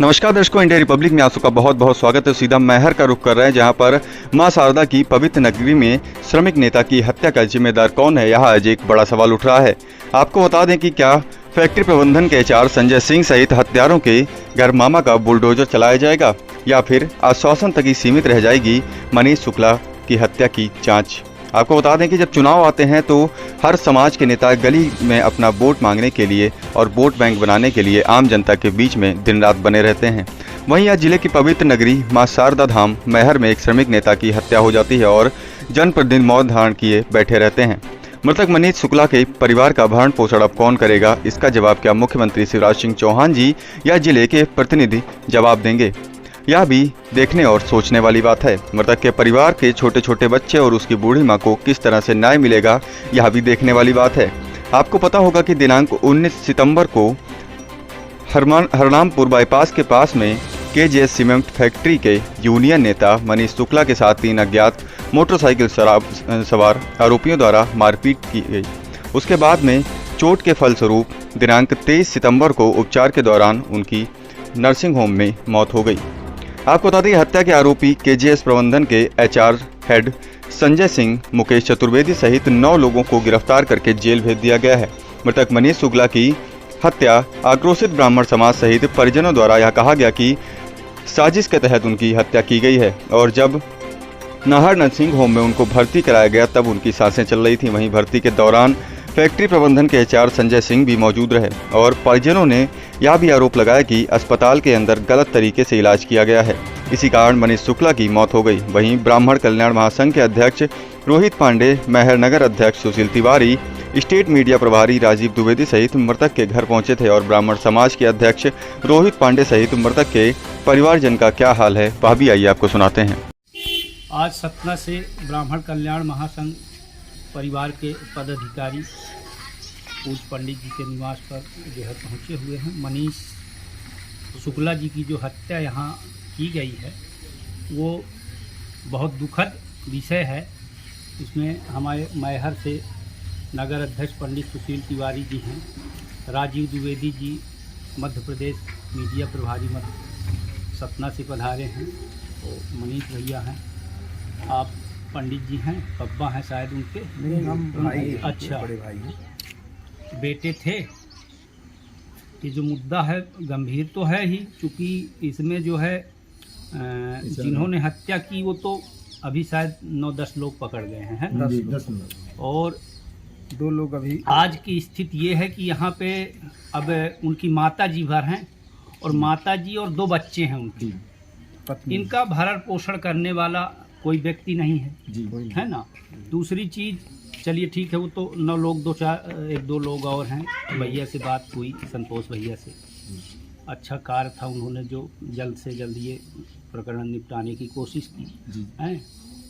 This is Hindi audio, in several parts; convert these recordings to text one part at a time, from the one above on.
नमस्कार दर्शकों, इंडिया रिपब्लिक में आप सबका बहुत बहुत स्वागत है। सीधा मैहर का रुख कर रहे हैं, जहां पर मां शारदा की पवित्र नगरी में श्रमिक नेता की हत्या का जिम्मेदार कौन है, यह आज एक बड़ा सवाल उठ रहा है। आपको बता दें कि क्या फैक्ट्री प्रबंधन के एचआर संजय सिंह सहित हत्यारों के घर मामा का बुलडोजर चलाया जाएगा या फिर आश्वासन तक ही सीमित रह जाएगी मनीष शुक्ला की हत्या की जाँच। आपको बता दें कि जब चुनाव आते हैं तो हर समाज के नेता गली में अपना वोट मांगने के लिए और वोट बैंक बनाने के लिए आम जनता के बीच में दिन रात बने रहते हैं। वहीं आज जिले की पवित्र नगरी मां शारदा धाम मैहर में एक श्रमिक नेता की हत्या हो जाती है और जनप्रतिनिधि मौत धारण किए बैठे रहते हैं। मृतक मनीष शुक्ला के परिवार का भरण पोषण अब कौन करेगा, इसका जवाब क्या मुख्यमंत्री शिवराज सिंह चौहान जी या जिले के प्रतिनिधि जवाब देंगे, यह भी देखने और सोचने वाली बात है। मृतक के परिवार के छोटे छोटे बच्चे और उसकी बूढ़ी मां को किस तरह से न्याय मिलेगा, यह भी देखने वाली बात है। आपको पता होगा कि दिनांक 19 सितंबर को हरनामपुर बाईपास के पास में केजीएस सीमेंट फैक्ट्री के यूनियन नेता मनीष शुक्ला के साथ 3 अज्ञात मोटरसाइकिल सवार आरोपियों द्वारा मारपीट की गई। उसके बाद में चोट के फलस्वरूप दिनांक 23 सितंबर को उपचार के दौरान उनकी नर्सिंग होम में मौत हो गई। आपको बता दें हत्या के आरोपी केजीएस प्रबंधन के एचआर हेड संजय सिंह, मुकेश चतुर्वेदी सहित 9 लोगों को गिरफ्तार करके जेल भेज दिया गया है। मृतक मनीष शुक्ला की हत्या आक्रोशित ब्राह्मण समाज सहित परिजनों द्वारा यह कहा गया कि साजिश के तहत उनकी हत्या की गई है और जब नाहर नर्सिंग होम में उनको भर्ती कराया गया तब उनकी सांसें चल रही थी। वहीं भर्ती के दौरान फैक्ट्री प्रबंधन के एचआर संजय सिंह भी मौजूद रहे और परिजनों ने यह भी आरोप लगाया कि अस्पताल के अंदर गलत तरीके से इलाज किया गया है, इसी कारण मनीष शुक्ला की मौत हो गई। वहीं ब्राह्मण कल्याण महासंघ के अध्यक्ष रोहित पांडे, मैहर नगर अध्यक्ष सुशील तिवारी, स्टेट मीडिया प्रभारी राजीव द्विवेदी सहित मृतक के घर पहुंचे थे और ब्राह्मण समाज के अध्यक्ष रोहित पांडे सहित मृतक के परिवारजन का क्या हाल है वह भी आइए आपको सुनाते हैं। आज सतना से ब्राह्मण कल्याण महासंघ परिवार के पदाधिकारी पूज्य पंडित जी के निवास पर जो है पहुँचे हुए हैं। मनीष शुक्ला जी की जो हत्या यहाँ की गई है वो बहुत दुखद विषय है। इसमें हमारे मैहर से नगर अध्यक्ष पंडित सुशील तिवारी जी हैं, राजीव द्विवेदी जी मध्य प्रदेश मीडिया प्रभारी मध्य सतना से पधारे हैं, तो मनीष भैया हैं, आप पंडित जी हैं, पब्बा हैं शायद उनके, नहीं हम भाई, अच्छा बड़े भाई हैं। बेटे थे। ये जो मुद्दा है गंभीर तो है ही, क्योंकि इसमें जो है जिन्होंने हत्या की वो तो अभी शायद 9-10 लोग पकड़ गए हैं, 10 लोग और 2 लोग अभी। आज की स्थिति ये है कि यहाँ पे अब उनकी माता जी भर हैं और माता जी और 2 बच्चे हैं उनकी, इनका भरण पोषण करने वाला कोई व्यक्ति नहीं है जी, है ना। दूसरी चीज़, चलिए ठीक है, वो तो 9 लोग 1-2 लोग और हैं। भैया से बात हुई, संतोष भैया से, अच्छा कार्य था, उन्होंने जो जल्द से जल्द ये प्रकरण निपटाने की कोशिश की है।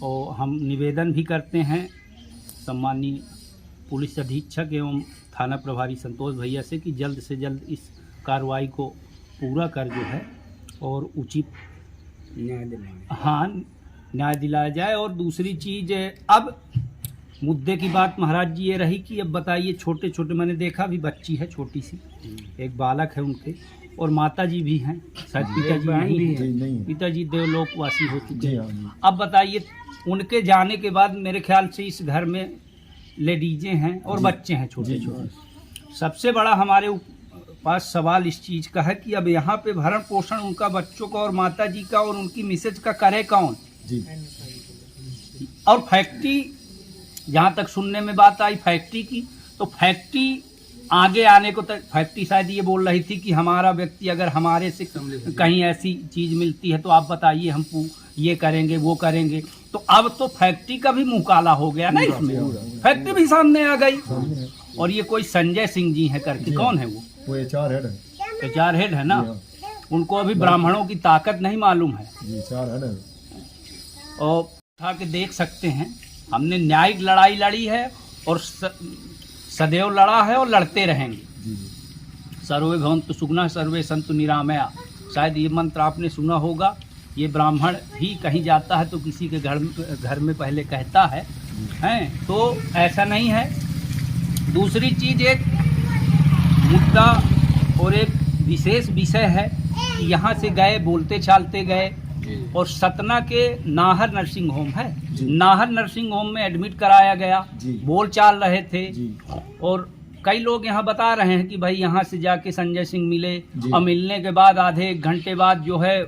और हम निवेदन भी करते हैं सम्माननीय पुलिस अधीक्षक एवं थाना प्रभारी संतोष भैया से कि जल्द से जल्द इस कार्रवाई को पूरा कर जो है और उचित न्याय दिलाया जाए। और दूसरी चीज़, अब मुद्दे की बात महाराज जी ये रही कि अब बताइए, छोटे छोटे, मैंने देखा भी बच्ची है छोटी सी, एक बालक है उनके, और माता जी भी हैं, शायद पिताजी नहीं है, पिताजी देवलोकवासी हो चुके हैं। अब बताइए, उनके जाने के बाद मेरे ख्याल से इस घर में लेडीजें हैं और बच्चे हैं छोटे छोटे। सबसे बड़ा हमारे पास सवाल इस चीज़ का है कि अब यहाँ पे भरण पोषण उनका बच्चों का और माता जी का और उनकी मिसेज का करे कौन जी। और फैक्ट्री, जहाँ तक सुनने में बात आई फैक्ट्री की, तो फैक्ट्री आगे आने को तक फैक्ट्री शायद ये बोल रही थी कि हमारा व्यक्ति अगर हमारे से कहीं ऐसी चीज़ मिलती है तो आप बताइए, हम ये करेंगे वो करेंगे। तो अब तो फैक्ट्री का भी मुंह काला हो गया ना, इसमें फैक्ट्री भी सामने आ गई। और ये कोई संजय सिंह जी है करके, कौन है वो एचआर हेड है, एचआर हेड है ना। उनको अभी ब्राह्मणों की ताकत नहीं मालूम है। और उठा के देख सकते हैं, हमने न्यायिक लड़ाई लड़ी है और सदैव लड़ा है और लड़ते रहेंगे। सर्वे भवन्तु सुखिनः सर्वे सन्तु निरामया, शायद ये मंत्र आपने सुना होगा। ये ब्राह्मण भी कहीं जाता है तो किसी के घर में पहले कहता है, तो ऐसा नहीं है। दूसरी चीज़, एक मुद्दा और एक विशेष विषय है कि यहाँ से गए, बोलते चालते गए, और सतना के नाहर नर्सिंग होम है, नाहर नर्सिंग होम में एडमिट कराया गया, बोल चाल रहे थे। और कई लोग यहाँ बता रहे हैं कि भाई यहाँ से जाके संजय सिंह मिले, और मिलने के बाद आधे एक घंटे बाद जो है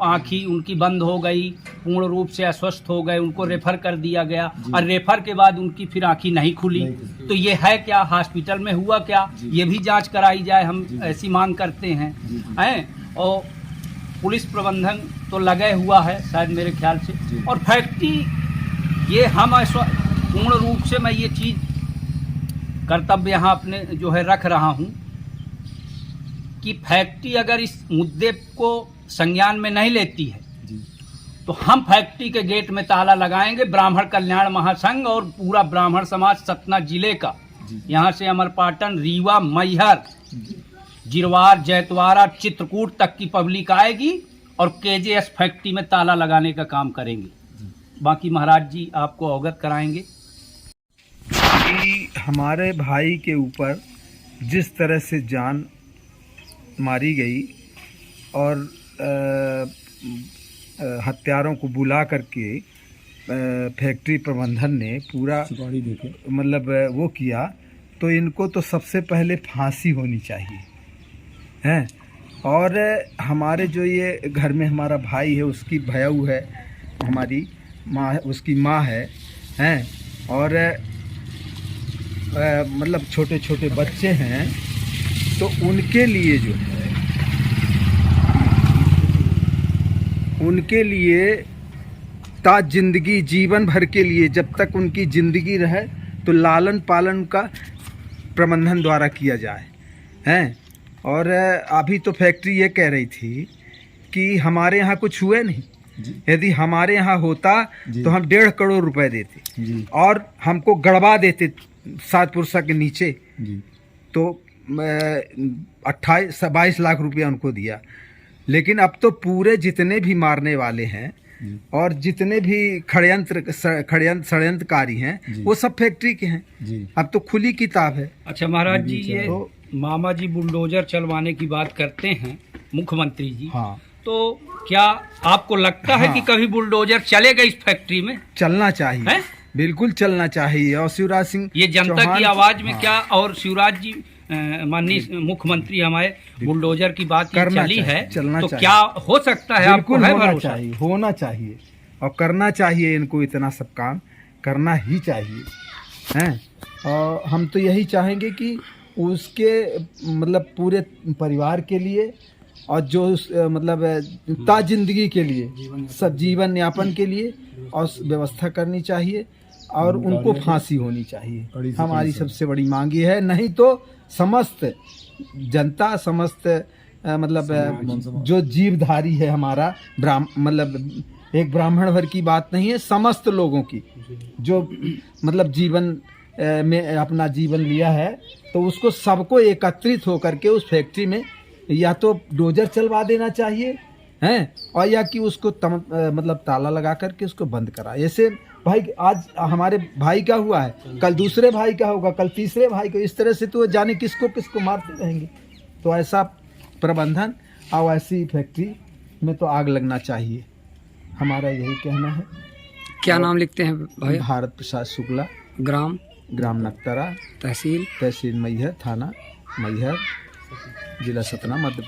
आँखी उनकी बंद हो गई, पूर्ण रूप से अस्वस्थ हो गए, उनको रेफर कर दिया गया, और रेफर के बाद उनकी फिर आँखी नहीं खुली। तो ये है क्या, हॉस्पिटल में हुआ क्या, ये भी जांच कराई जाए, हम ऐसी मांग करते हैं। और पुलिस प्रबंधन तो लगे हुआ है शायद मेरे ख्याल से, और फैक्ट्री ये हम पूर्ण रूप से मैं ये चीज़ कर्तव्य यहाँ अपने जो है रख रहा हूँ कि फैक्ट्री अगर इस मुद्दे को संज्ञान में नहीं लेती है तो हम फैक्ट्री के गेट में ताला लगाएंगे। ब्राह्मण कल्याण महासंघ और पूरा ब्राह्मण समाज सतना जिले का, यहाँ से अमरपाटन, रीवा, मैहर, जिरवार, जैतवाड़ा, चित्रकूट तक की पब्लिक आएगी और केजेएस फैक्ट्री में ताला लगाने का काम करेंगे। बाकी महाराज जी आपको अवगत कराएंगे कि हमारे भाई के ऊपर जिस तरह से जान मारी गई और हत्यारों को बुला करके फैक्ट्री प्रबंधन ने पूरा मतलब वो किया, तो इनको तो सबसे पहले फांसी होनी चाहिए हैं। और हमारे जो ये घर में हमारा भाई है, उसकी भयऊ है, हमारी माँ, उसकी माँ है हैं, और मतलब छोटे छोटे बच्चे हैं, तो उनके लिए जो है, उनके लिए ता जिंदगी, जीवन भर के लिए, जब तक उनकी ज़िंदगी रहे तो लालन पालन का प्रबंधन द्वारा किया जाए हैं। और अभी तो फैक्ट्री ये कह रही थी कि हमारे यहाँ कुछ हुए नहीं, यदि हमारे यहाँ होता तो हम 1.5 करोड़ रुपए देते और हमको गड़वा देते 7 पुरसा के नीचे, तो 22 लाख रुपया उनको दिया। लेकिन अब तो पूरे जितने भी मारने वाले हैं और जितने भी षड्यंत्रकारी हैं वो सब फैक्ट्री के हैं। अब तो खुली किताब है। अच्छा महाराज जी, ये तो मामा जी बुलडोजर चलवाने की बात करते हैं मुख्यमंत्री जी, हाँ, तो क्या आपको लगता है कि कभी बुलडोजर चलेगा इस फैक्ट्री में? चलना चाहिए है? बिल्कुल चलना चाहिए। और शिवराज सिंह, ये जनता की आवाज में क्या, और शिवराज जी माननीय मुख्यमंत्री हमारे बुलडोजर की बात चली है, तो क्या हो सकता है? आपको है भरोसा? होना चाहिए और करना चाहिए। इनको इतना सब काम करना ही चाहिए हैं। और हम तो यही चाहेंगे कि उसके मतलब पूरे परिवार के लिए और जो मतलब ता जिंदगी के लिए, सब जीवन यापन के लिए और व्यवस्था करनी चाहिए और उनको फांसी होनी चाहिए। हमारी सबसे बड़ी मांग ये है। नहीं तो समस्त जनता, समस्त मतलब जो जीवधारी है हमारा, मतलब एक ब्राह्मण भर की बात नहीं है, समस्त लोगों की जो मतलब जीवन में अपना जीवन लिया है, तो उसको सबको एकत्रित होकर के उस फैक्ट्री में या तो डोजर चलवा देना चाहिए हैं, और या कि उसको मतलब ताला लगा करके उसको बंद करा। ऐसे भाई आज हमारे भाई का हुआ है, कल दूसरे भाई का होगा, कल तीसरे भाई को, इस तरह से तो जाने किसको किसको मारते रहेंगे। तो ऐसा प्रबंधन और ऐसी फैक्ट्री में तो आग लगना चाहिए, हमारा यही कहना है। क्या नाम लिखते हैं भाई? भारत प्रसाद शुक्ला, ग्राम नक्तरा, तहसील मैहर, थाना मैहर, जिला सतना, मध्य